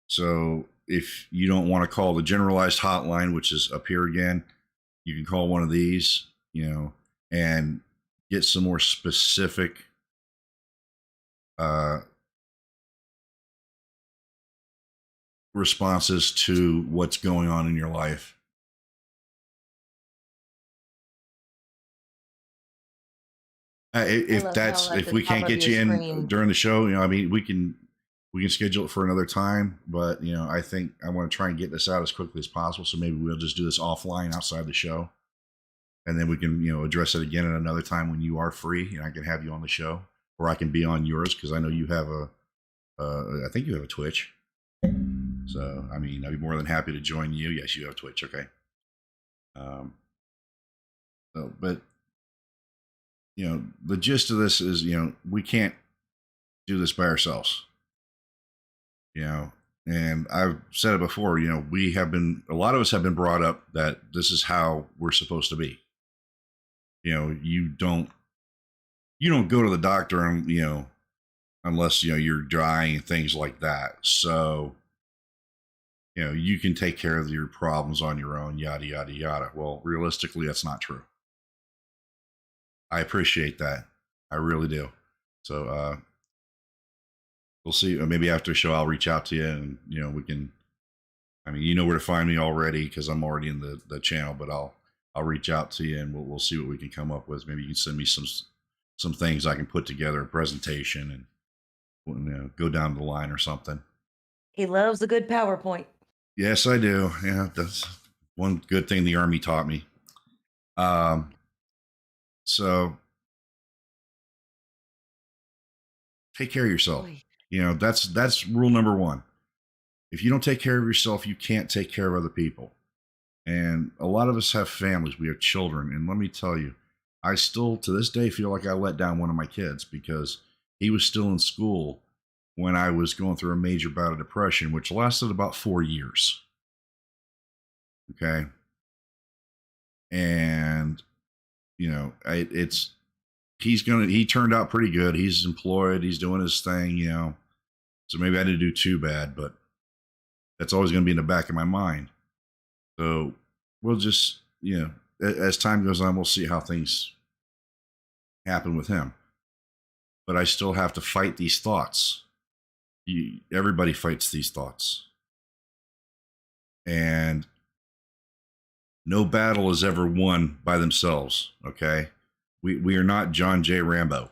So if you don't want to call the generalized hotline, which is up here again, you can call one of these, and get some more specific responses to what's going on in your life. If we can't get you in during the show, we can schedule it for another time. But I think I want to try and get this out as quickly as possible. So maybe we'll just do this offline outside the show, and then we can address it again at another time when you are free, and I can have you on the show, or I can be on yours because I know you have I think you have a Twitch. So I'd be more than happy to join you. Yes, you have Twitch. Okay. But the gist of this is, we can't do this by ourselves. And I've said it before. A lot of us have been brought up that this is how we're supposed to be. You don't go to the doctor and unless you're dying and things like that. So you can take care of your problems on your own, yada yada yada. Well, realistically, that's not true. I appreciate that. I really do. So we'll see. Maybe after the show, I'll reach out to you, and we can. I mean, you know where to find me already because I'm already in the channel. But I'll reach out to you, and we'll see what we can come up with. Maybe you can send me some things I can put together, a presentation, and go down the line or something. He loves a good PowerPoint. Yes, I do. Yeah, that's one good thing the Army taught me. So take care of yourself. Boy. That's rule number one. If you don't take care of yourself, you can't take care of other people. And a lot of us have families. We have children. And let me tell you, I still, to this day, feel like I let down one of my kids because he was still in school when I was going through a major bout of depression, which lasted about 4 years. Okay. And, he turned out pretty good. He's employed. He's doing his thing, So maybe I didn't do too bad, but that's always going to be in the back of my mind. So we'll just, as time goes on, we'll see how things happen with him. But I still have to fight these thoughts. Everybody fights these thoughts. And no battle is ever won by themselves, okay? We are not John J. Rambo,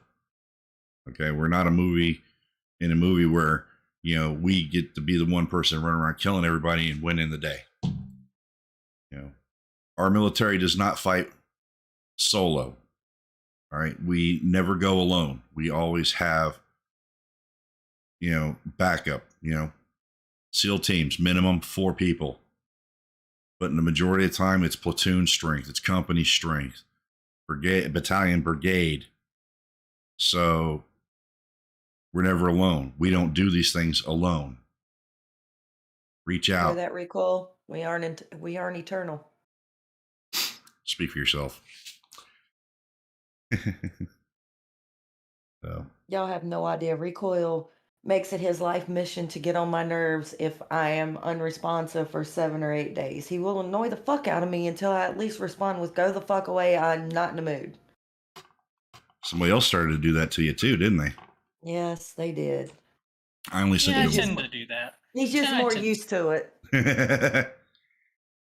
okay? We're not in a movie where, we get to be the one person running around killing everybody and winning the day. Our military does not fight solo, all right? We never go alone. We always have, backup, SEAL teams, minimum 4 people. But in the majority of the time, it's platoon strength, it's company strength, battalion, brigade. So we're never alone. We don't do these things alone. Reach out. Hear that, Recoil? We aren't eternal. Speak for yourself. So. Y'all have no idea. Recoil makes it his life mission to get on my nerves if I am unresponsive for 7 or 8 days. He will annoy the fuck out of me until I at least respond with "Go the fuck away, I'm not in the mood." Somebody else started to do that to you too, didn't they? Yes, they did. I only said I tend to do that. He's just more used to it.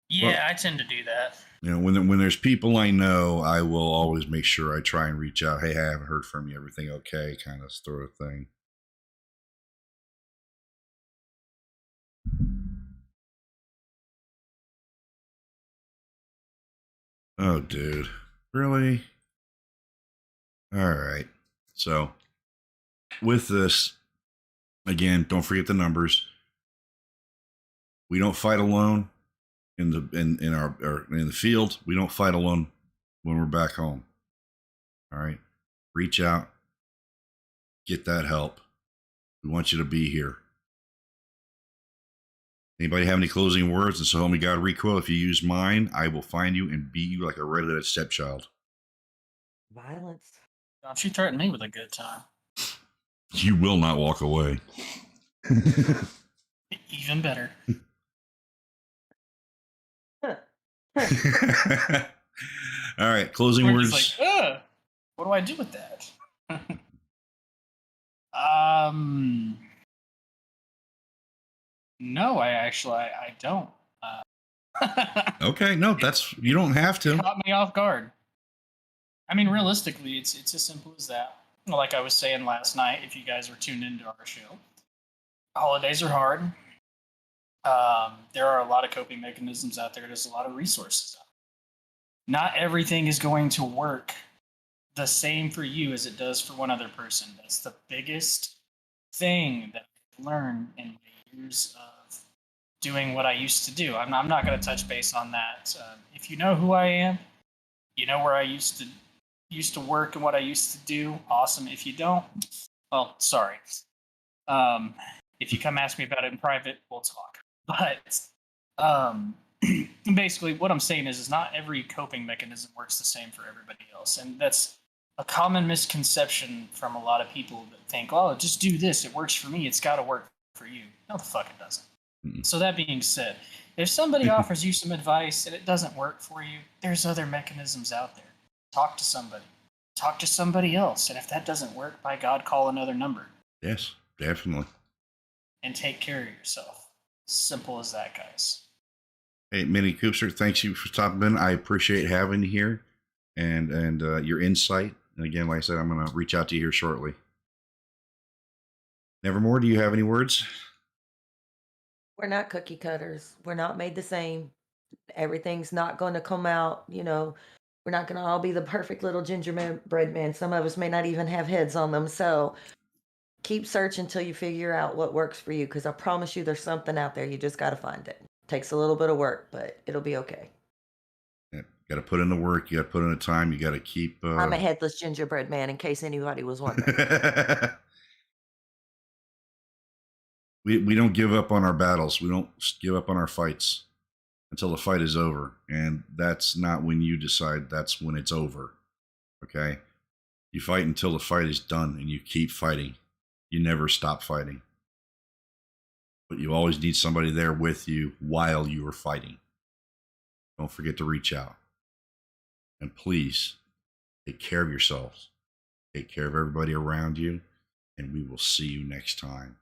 Yeah, I tend to do that. When there's people I know, I will always make sure I try and reach out. Hey, I haven't heard from you. Everything okay? Kind of sort of thing. Oh, dude. Really? All right. So with this, again, don't forget the numbers. We don't fight alone in the field. We don't fight alone when we're back home. All right. Reach out. Get that help. We want you to be here. Anybody have any closing words? And so help me God, Recoil, if you use mine, I will find you and beat you like a red-headed stepchild. Violence. Don't you threaten me with a good time. You will not walk away. Even better. All right, closing words. Like, what do I do with that? No, I don't. Okay, no, you don't have to. Caught me off guard. I mean, realistically, it's as simple as that. Like I was saying last night, if you guys were tuned into our show, holidays are hard. There are a lot of coping mechanisms out there. There's a lot of resources out there. Not everything is going to work the same for you as it does for one other person. That's the biggest thing that I've learned in my years of doing what I used to do. I'm not going to touch base on that. If you know who I am, You know where I used to work and what I used to do? Awesome. If you don't, well, sorry. Um, if you come ask me about it in private, we'll talk. But um, basically, what I'm saying is not every coping mechanism works the same for everybody else, and that's a common misconception from a lot of people that think, "Oh, just do this; it works for me. It's got to work for you." No, the fuck it doesn't. So that being said, if somebody offers you some advice and it doesn't work for you, there's other mechanisms out there. Talk to somebody. Talk to somebody else. And if that doesn't work, by God, call another number. Yes, definitely. And take care of yourself. Simple as that, guys. Hey, Minnie Koopster, thanks you for stopping in. I appreciate having you here and your insight. And again, like I said, I'm going to reach out to you here shortly. Nevermore, do you have any words? We're not cookie cutters. We're not made the same. Everything's not going to come out, we're not going to all be the perfect little gingerbread man. Some of us may not even have heads on them. So keep searching until you figure out what works for you. Because I promise you there's something out there. You just got to find it. Takes a little bit of work, but it'll be okay. Yeah, got to put in the work. You got to put in the time. You got to keep. I'm a headless gingerbread man, in case anybody was wondering. we don't give up on our battles. We don't give up on our fights until the fight is over. And that's not when you decide, that's when it's over. Okay? You fight until the fight is done and you keep fighting. You never stop fighting. But you always need somebody there with you while you are fighting. Don't forget to reach out. And please take care of yourselves. Take care of everybody around you. And we will see you next time.